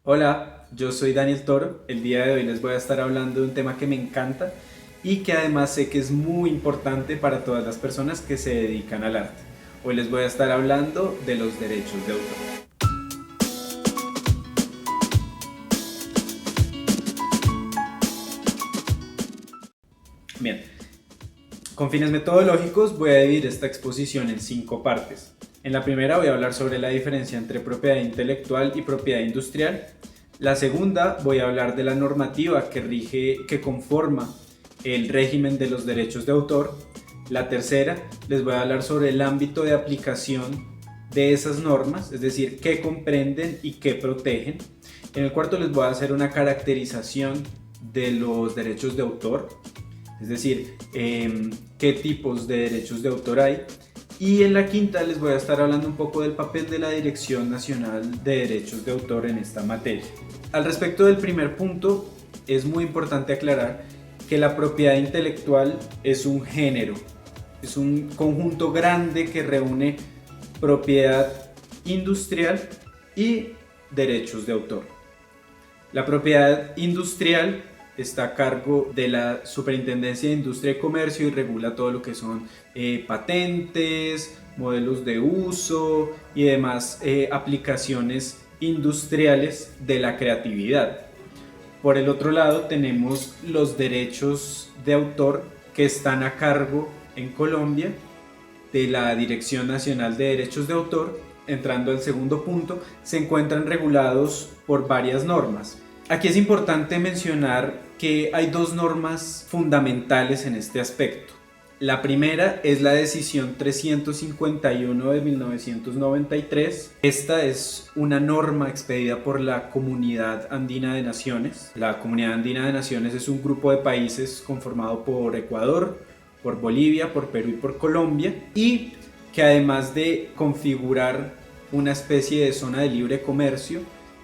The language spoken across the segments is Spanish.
Hola, yo soy Daniel Toro. El día de hoy les voy a estar hablando de un tema que me encanta y que además sé que es muy importante para todas las personas que se dedican al arte. Hoy les voy a estar hablando de los derechos de autor. Bien, con fines metodológicos voy a dividir esta exposición en 5 partes. En la primera voy a hablar sobre la diferencia entre propiedad intelectual y propiedad industrial. La segunda voy a hablar de la normativa que conforma el régimen de los derechos de autor. La tercera les voy a hablar sobre el ámbito de aplicación de esas normas, es decir, qué comprenden y qué protegen. En el cuarto les voy a hacer una caracterización de los derechos de autor, es decir, qué tipos de derechos de autor hay. Y en la quinta les voy a estar hablando un poco del papel de la Dirección Nacional de Derechos de Autor en esta materia. Al respecto del primer punto, es muy importante aclarar que la propiedad intelectual es un género, es un conjunto grande que reúne propiedad industrial y derechos de autor. La propiedad industrial está a cargo de la Superintendencia de Industria y Comercio y regula todo lo que son patentes, modelos de uso y demás aplicaciones industriales de la creatividad. Por el otro lado tenemos los derechos de autor que están a cargo en Colombia de la Dirección Nacional de Derechos de Autor. Entrando al segundo punto, se encuentran regulados por varias normas. Aquí es importante mencionar que hay dos normas fundamentales en este aspecto. La primera es la decisión 351 de 1993. Esta es una norma expedida por la Comunidad Andina de Naciones. La Comunidad Andina de Naciones es un grupo de países conformado por Ecuador, por Bolivia, por Perú y por Colombia, y que además de configurar una especie de zona de libre comercio,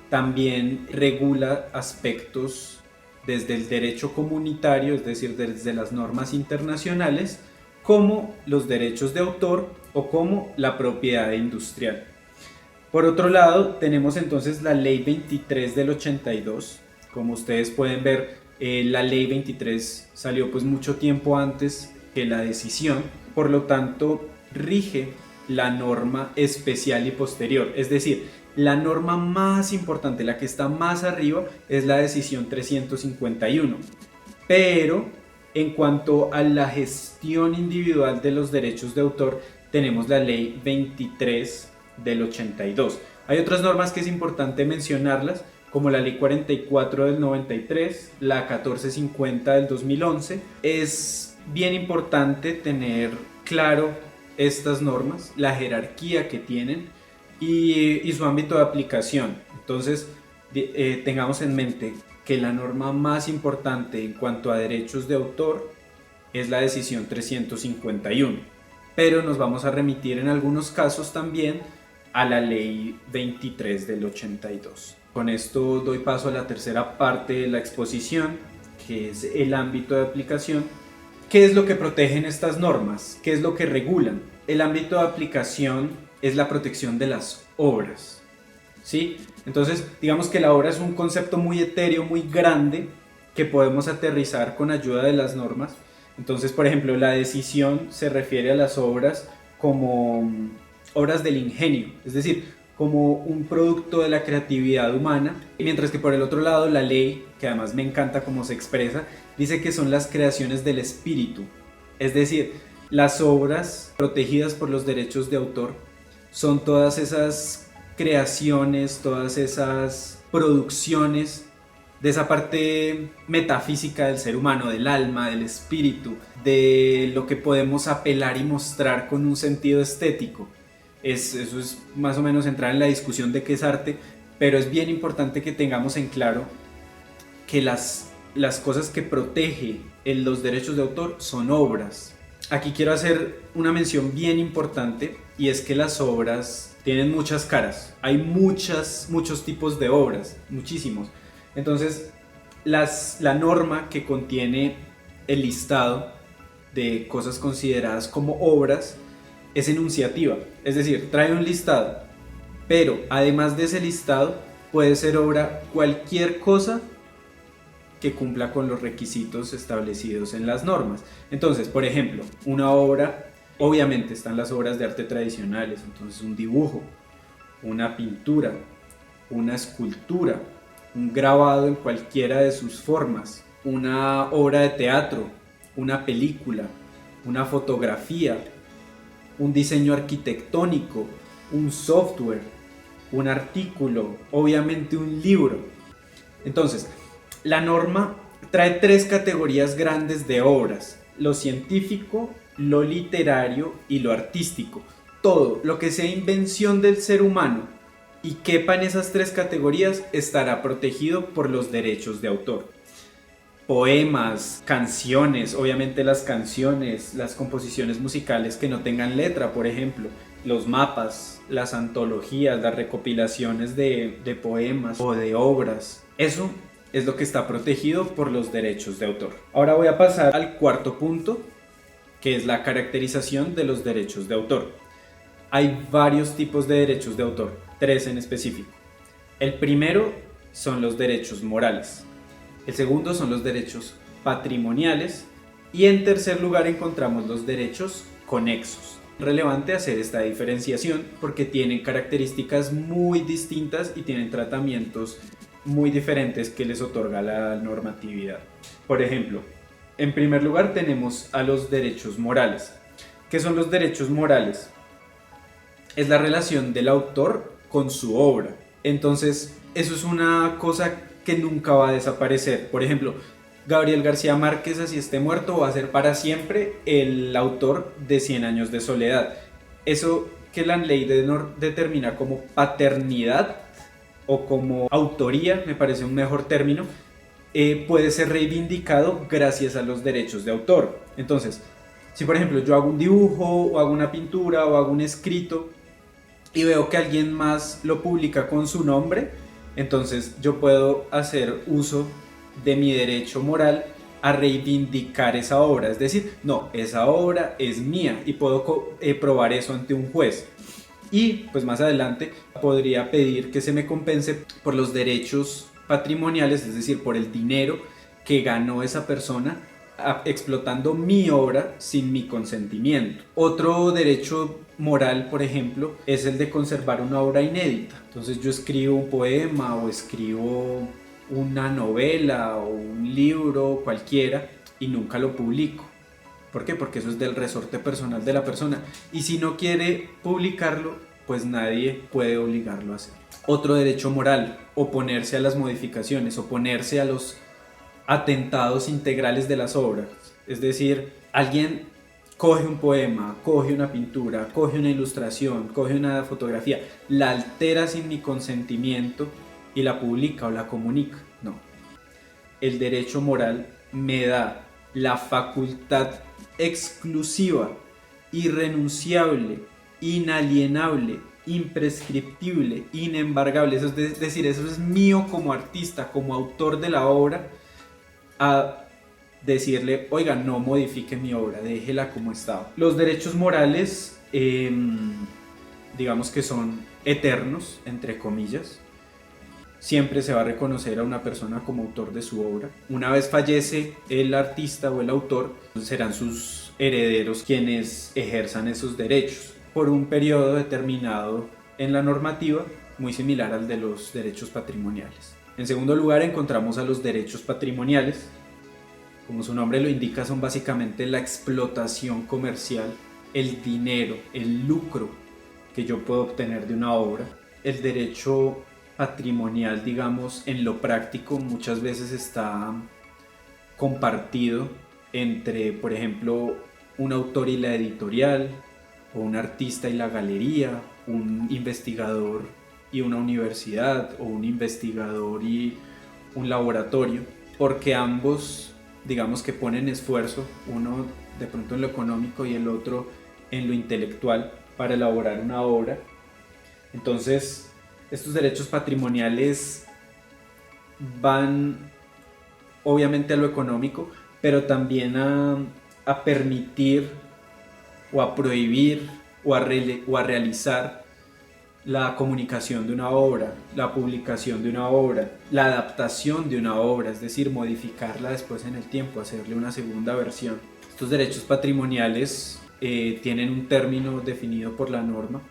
también regula aspectos desde el derecho comunitario, es decir, desde las normas internacionales, como los derechos de autor o como la propiedad industrial. Por otro lado, tenemos entonces la Ley 23 del 82. Como ustedes pueden ver, la Ley 23 salió pues mucho tiempo antes que la decisión, por lo tanto rige la norma especial y posterior, es decir, la norma más importante, la que está más arriba, es la decisión 351. Pero en cuanto a la gestión individual de los derechos de autor, tenemos la ley 23 del 82. Hay otras normas que es importante mencionarlas, como la ley 44 del 93, la 1450 del 2011. Es bien importante tener claro estas normas, la jerarquía que tienen y su ámbito de aplicación. Entonces, tengamos en mente que la norma más importante en cuanto a derechos de autor es la decisión 351, pero nos vamos a remitir en algunos casos también a la ley 23 del 82. Con esto doy paso a la tercera parte de la exposición, que es el ámbito de aplicación. ¿Qué es lo que protegen estas normas? ¿Qué es lo que regulan? El ámbito de aplicación es la protección de las obras, ¿sí? Entonces, digamos que la obra es un concepto muy etéreo, muy grande, que podemos aterrizar con ayuda de las normas. Entonces, por ejemplo, la decisión se refiere a las obras como obras del ingenio, es decir, como un producto de la creatividad humana, mientras que por el otro lado la ley, que además me encanta cómo se expresa, dice que son las creaciones del espíritu, es decir, las obras protegidas por los derechos de autor son todas esas creaciones, todas esas producciones de esa parte metafísica del ser humano, del alma, del espíritu, de lo que podemos apelar y mostrar con un sentido estético. Eso es más o menos entrar en la discusión de qué es arte, pero es bien importante que tengamos en claro que las cosas que protege los derechos de autor son obras. Aquí quiero hacer una mención bien importante, y es que las obras tienen muchas caras. Hay muchos tipos de obras, muchísimos. Entonces, la norma que contiene el listado de cosas consideradas como obras es enunciativa, es decir, trae un listado, pero además de ese listado puede ser obra cualquier cosa que cumpla con los requisitos establecidos en las normas. Entonces, por ejemplo, una obra, obviamente están las obras de arte tradicionales, entonces un dibujo, una pintura, una escultura, un grabado en cualquiera de sus formas, una obra de teatro, una película, una fotografía, un diseño arquitectónico, un software, un artículo, obviamente un libro. Entonces, la norma trae 3 categorías grandes de obras: lo científico, lo literario y lo artístico. Todo lo que sea invención del ser humano y quepa en esas 3 categorías estará protegido por los derechos de autor. Poemas, canciones, obviamente las canciones, las composiciones musicales que no tengan letra, por ejemplo, los mapas, las antologías, las recopilaciones de poemas o de obras. Eso es lo que está protegido por los derechos de autor. Ahora voy a pasar al cuarto punto, que es la caracterización de los derechos de autor. Hay varios tipos de derechos de autor, 3 en específico. El primero son los derechos morales. El segundo son los derechos patrimoniales. Y en tercer lugar encontramos los derechos conexos. Es relevante hacer esta diferenciación porque tienen características muy distintas y tienen tratamientos muy diferentes que les otorga la normatividad. Por ejemplo, en primer lugar tenemos a los derechos morales. ¿Qué son los derechos morales? Es la relación del autor con su obra. Entonces, eso es una cosa que nunca va a desaparecer. Por ejemplo, Gabriel García Márquez, así esté muerto, va a ser para siempre el autor de 100 años de soledad. Eso que la ley determina como paternidad o como autoría, me parece un mejor término, puede ser reivindicado gracias a los derechos de autor. Entonces, si por ejemplo yo hago un dibujo o hago una pintura o hago un escrito y veo que alguien más lo publica con su nombre, entonces yo puedo hacer uso de mi derecho moral a reivindicar esa obra. Es decir, no, esa obra es mía y puedo probar eso ante un juez. Y pues más adelante podría pedir que se me compense por los derechos patrimoniales, es decir, por el dinero que ganó esa persona explotando mi obra sin mi consentimiento. Otro derecho moral, por ejemplo, es el de conservar una obra inédita. Entonces yo escribo un poema o escribo una novela o un libro cualquiera y nunca lo publico. ¿Por qué? Porque eso es del resorte personal de la persona. Y si no quiere publicarlo, pues nadie puede obligarlo a hacer. Otro derecho moral: oponerse a las modificaciones, oponerse a los atentados integrales de las obras. Es decir, alguien coge un poema, coge una pintura, coge una ilustración, coge una fotografía, la altera sin mi consentimiento y la publica o la comunica. No. El derecho moral me da la facultad exclusiva, irrenunciable, inalienable, imprescriptible, inembargable, eso es decir, eso es mío como artista, como autor de la obra, a decirle, oiga, no modifique mi obra, déjela como estaba. Los derechos morales, digamos que son eternos, entre comillas. Siempre se va a reconocer a una persona como autor de su obra. Una vez fallece el artista o el autor, serán sus herederos quienes ejerzan esos derechos por un periodo determinado en la normativa, muy similar al de los derechos patrimoniales. En segundo lugar encontramos a los derechos patrimoniales. Como su nombre lo indica, son básicamente la explotación comercial, el dinero, el lucro que yo puedo obtener de una obra. El derecho patrimonial, digamos, en lo práctico muchas veces está compartido entre, por ejemplo, un autor y la editorial, o un artista y la galería, un investigador y una universidad, o un investigador y un laboratorio, porque ambos, digamos que ponen esfuerzo, uno de pronto en lo económico y el otro en lo intelectual, para elaborar una obra. Entonces, estos derechos patrimoniales van obviamente a lo económico, pero también a permitir o a prohibir o a realizar la comunicación de una obra, la publicación de una obra, la adaptación de una obra, es decir, modificarla después en el tiempo, hacerle una segunda versión. Estos derechos patrimoniales tienen un término definido por la norma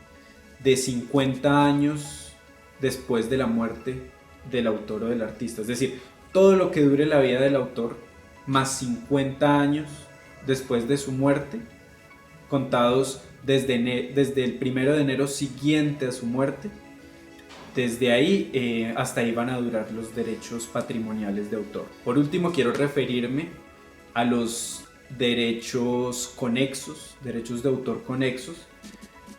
de 50 años después de la muerte del autor o del artista. Es decir, todo lo que dure la vida del autor más 50 años después de su muerte, contados desde el 1 de enero siguiente a su muerte. Desde ahí hasta ahí van a durar los derechos patrimoniales de autor. Por último, quiero referirme a los derechos conexos, derechos de autor conexos.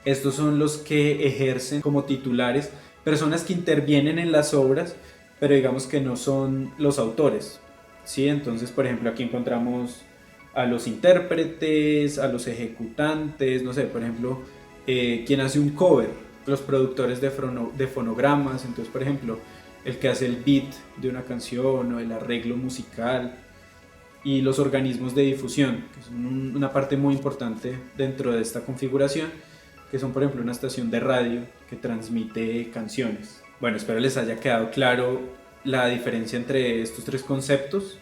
Estos son los que ejercen como titulares personas que intervienen en las obras, pero digamos que no son los autores, ¿sí? Entonces, por ejemplo, aquí encontramos a los intérpretes, a los ejecutantes, no sé, por ejemplo, quien hace un cover, los productores de fonogramas. Entonces, por ejemplo, el que hace el beat de una canción o el arreglo musical, y los organismos de difusión, que son una parte muy importante dentro de esta configuración, que son, por ejemplo, una estación de radio que transmite canciones. Bueno, espero les haya quedado claro la diferencia entre estos tres conceptos.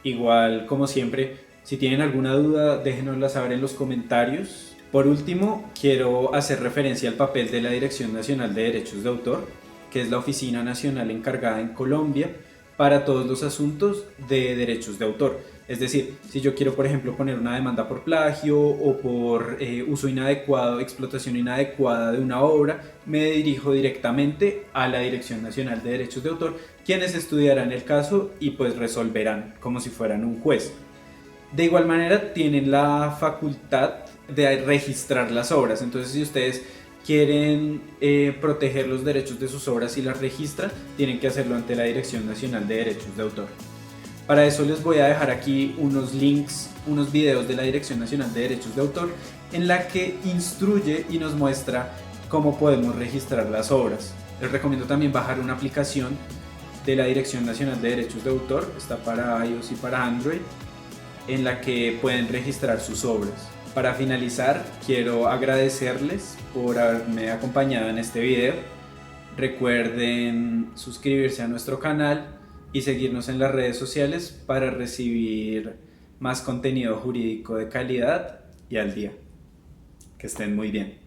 Igual, como siempre, si tienen alguna duda, déjenosla saber en los comentarios. Por último, quiero hacer referencia al papel de la Dirección Nacional de Derechos de Autor, que es la oficina nacional encargada en Colombia para todos los asuntos de derechos de autor. Es decir, si yo quiero, por ejemplo, poner una demanda por plagio o por uso inadecuado, explotación inadecuada de una obra, me dirijo directamente a la Dirección Nacional de Derechos de Autor, quienes estudiarán el caso y pues resolverán como si fueran un juez. De igual manera, tienen la facultad de registrar las obras. Entonces, si ustedes quieren proteger los derechos de sus obras y las registran, tienen que hacerlo ante la Dirección Nacional de Derechos de Autor. Para eso les voy a dejar aquí unos links, unos videos de la Dirección Nacional de Derechos de Autor, en la que instruye y nos muestra cómo podemos registrar las obras. Les recomiendo también bajar una aplicación de la Dirección Nacional de Derechos de Autor, está para iOS y para Android, en la que pueden registrar sus obras. Para finalizar, quiero agradecerles por haberme acompañado en este video. Recuerden suscribirse a nuestro canal y seguirnos en las redes sociales para recibir más contenido jurídico de calidad y al día. Que estén muy bien.